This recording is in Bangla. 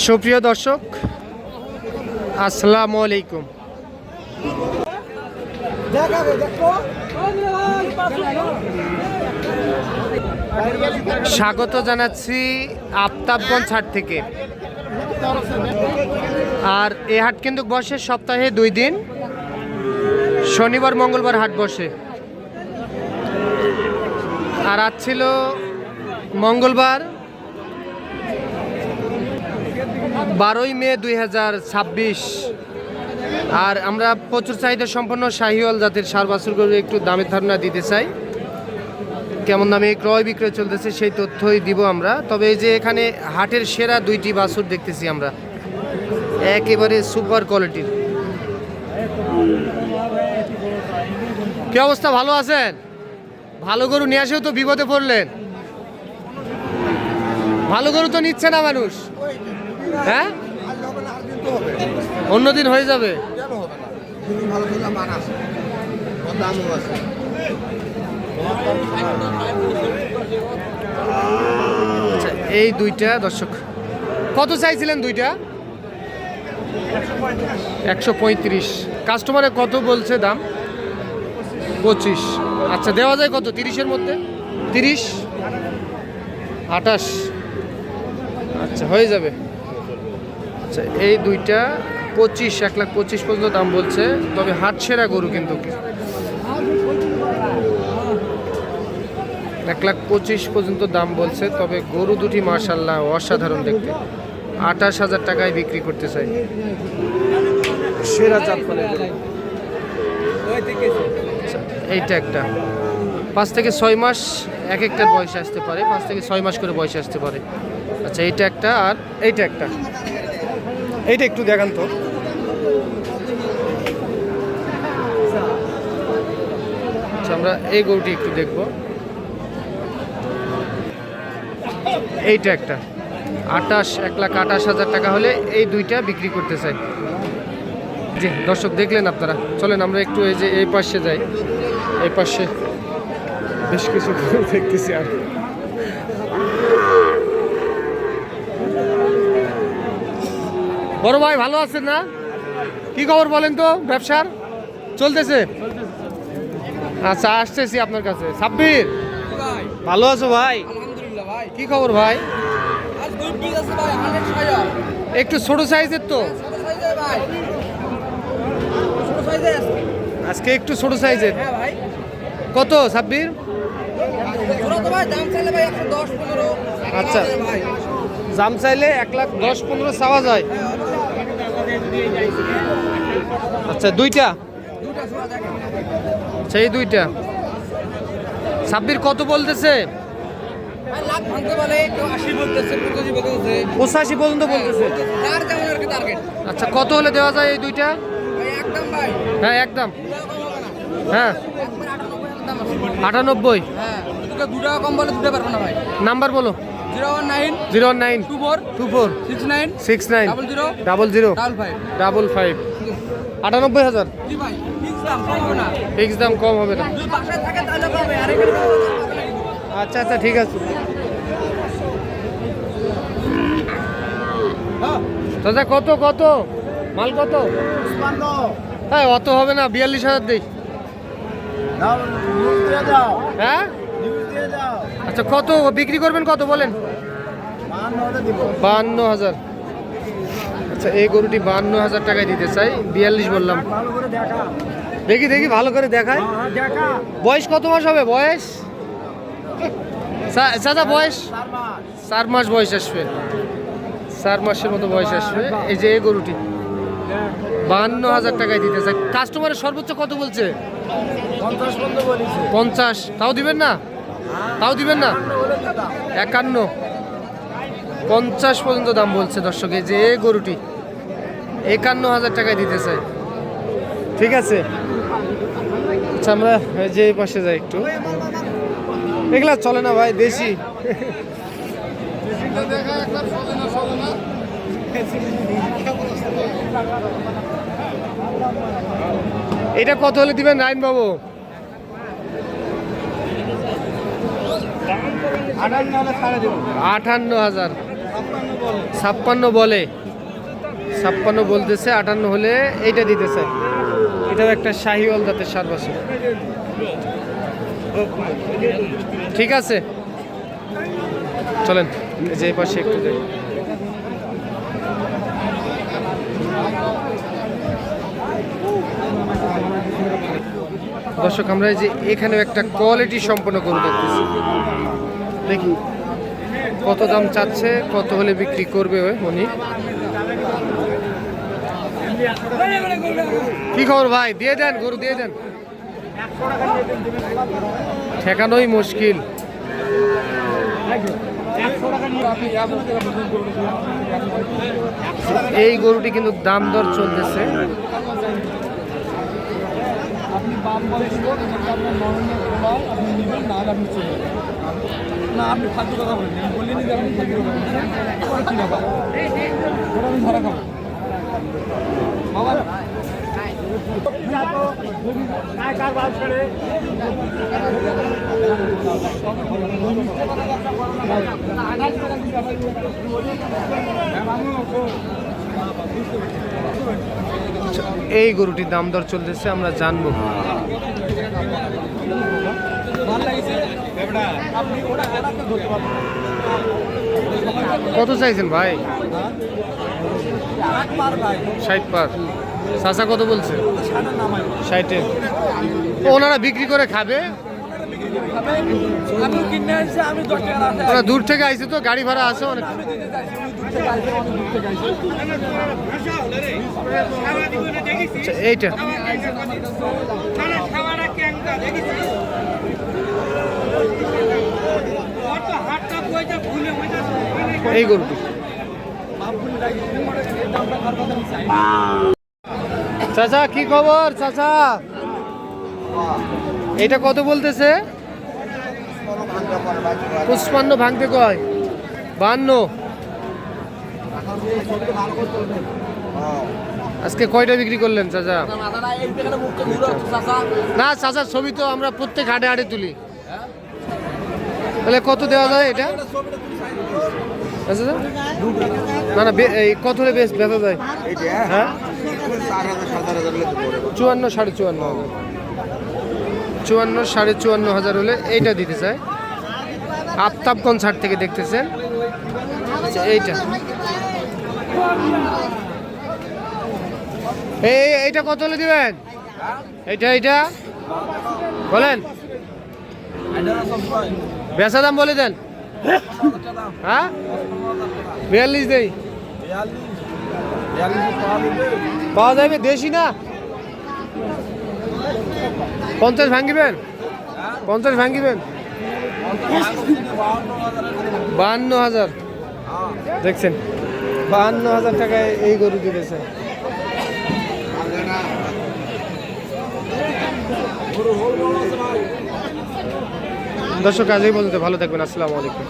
সুপ্রিয় দর্শক, আসসালামু আলাইকুম। স্বাগত জানাচ্ছি আফতাবগঞ্জ হাট থেকে। আর এই হাট কিন্তু বসে সপ্তাহে 2 দিন, শনিবার মঙ্গলবার হাট বসে। আর আজ ছিল মঙ্গলবার 12ই মে 2026। আর আমরা প্রচুর চাহিদা সম্পন্ন শাহিওয়াল জাতের ষাঁড় বাছুরগুলো একটু দামের ধারণা দিতে চাই। কেমন দামে ক্রয় বিক্রয় চলতেছে সেই তথ্যই দিব আমরা। তবে এই যে এখানে হাটের সেরা 2টি বাছুর দেখতেছি আমরা, একেবারে সুপার কোয়ালিটির। কি অবস্থা, ভালো আছেন? ভালো গরু নিয়ে আসেও তো বিপদে পড়লেন। ভালো গরু তো নিচ্ছে না মানুষ, হ্যাঁ? অন্যদিন হয়ে যাবে। আচ্ছা, এই 2টা দর্শক কত চাইছিলেন? 2টা 135। কাস্টমারে কত বলছে দাম? 25। আচ্ছা, দেওয়া যায় কত? 30-এর মধ্যে? 30, 28। আচ্ছা, হয়ে যাবে। আচ্ছা, এই 2টা 25, 1,25,000 পর্যন্ত দাম বলছে। তবে হাট সেরা গরু কিন্তু, 1,25,000 পর্যন্ত দাম বলছে। তবে গরু দুটি মাশাআল্লাহ অসাধারণ দেখতে। 28,000 টাকায় বিক্রি করতে চাই। সেরা জাত মানে এইটা একটা 5 থেকে 6 মাস এক একটার বয়স আসতে পারে, 5 থেকে 6 মাস করে বয়স আসতে পারে। আচ্ছা, এইটা একটা, আর এইটা একটা। এইটা একটু দেখান তো। আচ্ছা, আমরা এই গরুটি একটু দেখব। এইটা একটা 1,28,000 টাকা হলে এই 2টা বিক্রি করতে চাই। জি দর্শক, দেখলেন আপনারা। চলেন আমরা একটু এই যে এই পাশে যাই। এই পাশে বেশ কিছু দেখতেছি। আর বড় ভাই, ভালো আছেন না? কি খবর বলেন তো? ব্যবসার চলতেছে? আচ্ছা, আসতেছি আপনার কাছে। সাব্বির, ভালো আছো ভাই? কি খবর ভাই? একটু ছোট সাইজের তো আজকে, একটু ছোট সাইজের। কত সাব্বির? আচ্ছা, দাম চাইলে 1,10,15 চাওয়া যায়। আচ্ছা, 2টা। আচ্ছা, এই 2টা সাব্বির কত বলতেছে? 85 পর্যন্ত বলতেছে। আচ্ছা, কত হলে দেওয়া যায় এই 2টা? হ্যাঁ, একদম। হ্যাঁ, 98। নাম্বার বলো। 019 24 69 00 55। 98,000 ফিক্স দাম, কম হবে না। আচ্ছা আচ্ছা, ঠিক আছে দাদা। কত কত মাল? কত? হ্যাঁ, অত হবে না, 42,000 দিই। হ্যাঁ, আচ্ছা, কত বিক্রি করবেন? কত বলেন? 52,000। আচ্ছা, এই গরুটি 52,000 টাকায় দিতে চাই। 42 বললাম। দেখি দেখি ভালো করে দেখায়। বয়স কত মাস হবে? বয়স দাদা, বয়স 4 মাস বয়স আসবে। 4 মাসের মতো বয়স আসবে। এই যে এই গরুটি 52,000 টাকায় দিতে চাই। কাস্টমারের সর্বোচ্চ কত বলছে? 50। তাও দিবেন না? তাও দিবেন না? 51। 50 পর্যন্ত দাম বলছে দর্শক। এই যে এই গরুটি 51,000 টাকায় দিতে চাই। ঠিক আছে, আচ্ছা, আমরা যে এই পাশে যাই একটু। এগুলা চলে না ভাই, দেশি। এটা কত হলে দিবেন রাইন বাবু? 58,000। 56 বলে, 56 বলতেছে, 58 হলে এইটা দিতেছে। এটাও একটা শাহিওয়াল জাতের ষাঁড় বাছুর। ঠিক আছে, চলেন যে পাশে একটু যাই। দর্শক, আমরা এই যে এখানেও একটা কোয়ালিটি সম্পন্ন গরু দেখতেছি। দেখি কত দাম চাচ্ছে, কত হলে বিক্রি করবে উনি। কি খবর ভাই? দিয়ে দেন, গরু দিয়ে দেন, ঠেকানোই মুশকিল। এই গরুটি কিন্তু দাম দর চলতেছে। আপনি ফালতু কথা বলেন, বললেন যে আপনি ফালতু কথা বলেন, ধরা খাবো বাবা। এই গরুটির দাম দর চলতেছে, আমরা জানবো। কত চাইছেন ভাই? 60 পার। চাচা কত বলছে? 60-এ। ওনারা বিক্রি করে খাবে, ওরা দূর থেকে আইছে তো, গাড়ি ভাড়া আছে অনেক। এইটা এই গরুটি। চাচা কি খবর? চাচা এটা কত বলতেছে? 55 ভাঙতে কয়, 52। আজকে কয়টা বিক্রি করলেন চাচা? না চাচা, ছবি তো আমরা প্রত্যেক হাটে হাটে তুলি। তাহলে কত দেওয়া যায় এটা? না না, এই কত হলে বেশ বেচা যায়? হ্যাঁ, 54, 54,500। 54, 54,500 হলে এইটা দিতে চায়। আফতাবগঞ্জ হাট থেকে দেখতেছেন। আচ্ছা, এইটা এইটা কত হলে দিবেন? এইটা বলেন, বেচা দাম বলে দেন। হ্যাঁ, 42 দেই, পাওয়া যাবে? দেশি না? 50 ভাঙিবেন? 50 ভাঙিবেন? 52,000 দেখছেন, 52,000 টাকায় এই গরু দিতেছে। দর্শক, আজই বলতে ভালো থাকবেন। আসসালামু আলাইকুম।